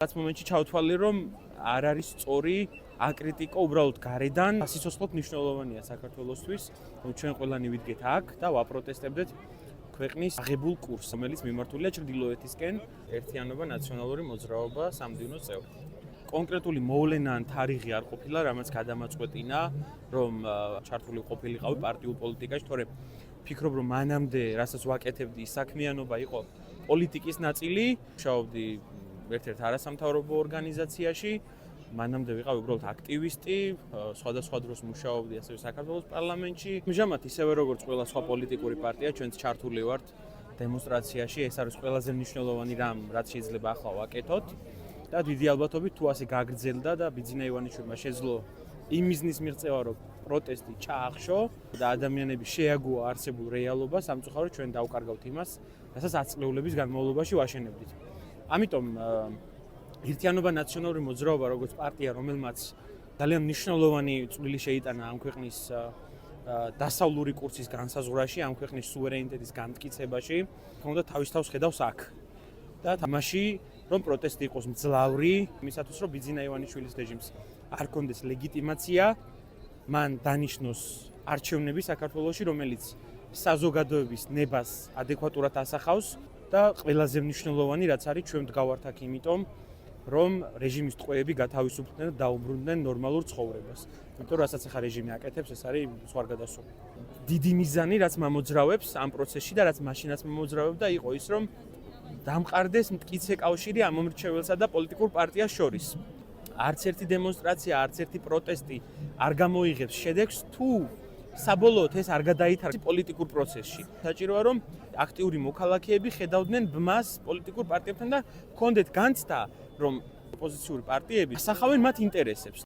რაც მომენტში ჩავთვალე, რომ არ არის სწორი აკრიტიკო უბრალოდ გარედან. სასიცოცხლოდ მნიშვნელოვანია საქართველოსთვის, რომ ჩვენ ყველანი ვიდგეთ აქ და ვაპროტესტებდეთ ქვეყნის აღებულ კურსს, რომელიც მიმართულია ჩრდილოეთისკენ, ერთიანობა, ნაციონალური მოძრაობა, სამდივნო წევრი. კონკრეტული მოვლენა ან თარიღი არ ყოფილა, რამაც გადამაწყვეტინა, რომ ჩართული ყოფილიყავი პარტიულ პოლიტიკაში, თორემ ფიქრობ, რომ მანამდე, რასაც ვაკეთებდი, საქმიანობა იყო პოლიტიკის ნაწილი, მუშაობდი ერთ-ერთ არასამთავრობო ორგანიზაციაში, მანამდე ვიყავი უბრალოდ აქტივისტი, სხვადასხვა დროს მუშაობდი ასევე საქართველოს პარლამენტში. ამჟამად ისევე როგორც ყველა სხვა პოლიტიკური პარტია, ჩვენც ჩართული ვართ დემონსტრაციაში, ეს არის ყველაზე მნიშვნელოვანი რამ, რაც შეიძლება ახლა ვაკეთოთ. და დიდი ალბათობით თუ ასე გაგრძელდა და ბიძინა ივანიშვილმა შეძლო იმ მიზნის მიღწევა, რომ პროტესტი ჩაახშო და ადამიანები შეაგუა არსებულ რეალობას, სამწუხაროდ ჩვენ დავკარგავთ იმას, რასაც 10 წლების განმავლობაში ვაშენებდით. ამიტომ ერთიანობა ნაციონალური მოძრაობა როგორც პარტია, რომელმაც ძალიან მნიშვნელოვანი წვლილი შეიტანა ამ ქვეყნის დასავლური კურსის განსაზღვრაში, ამ ქვეყნის სუვერენიტეტის განმტკიცებაში, თუნდაც თავის თავს ხედავს აქ. და თამაში რომ პროტესტი იყოს მძლავრი, იმისათვის რომ ბიძინა ივანიშვილის რეჟიმს არ კონდეს ლეგიტიმაცია, მან დანიშნოს არჩევნები საქართველოში, რომელიც საზოგადოების ნებას ადეკვატურად ასახავს და ყველაზე მნიშვნელოვანი რაც არის ჩვენ ვდგავართ აქ იმიტომ, რომ რეჟიმის ტყვეები გათავისუფლდნენ და დაუბრუნდნენ ნორმალურ ცხოვრებას. იმიტომ რასაც ახლა რეჟიმი აკეთებს, ეს არის ზღვარგადასული. დიდი მიზანი რაც მომძრავებს ამ პროცესში და რაც მაშინაც მომძრავებდა იყო ის, რომ დამყარდეს მტკიცე კავშირი ამ მომრჩეველსა და პოლიტიკურ პარტიას შორის. არც ერთი დემონსტრაცია, არც ერთი პროტესტი არ გამოიღებს შედეგს, თუ საბოლოოდ ეს არ გადაითარგმნეს პოლიტიკურ პროცესში. საჭიროა რომ აქტიური მოქალაქეები ხედავდნენ ბმას პოლიტიკურ პარტიებთან და ჰქონდეთ განცდა, რომ ოპოზიციური პარტიები ასახავენ მათ ინტერესებს.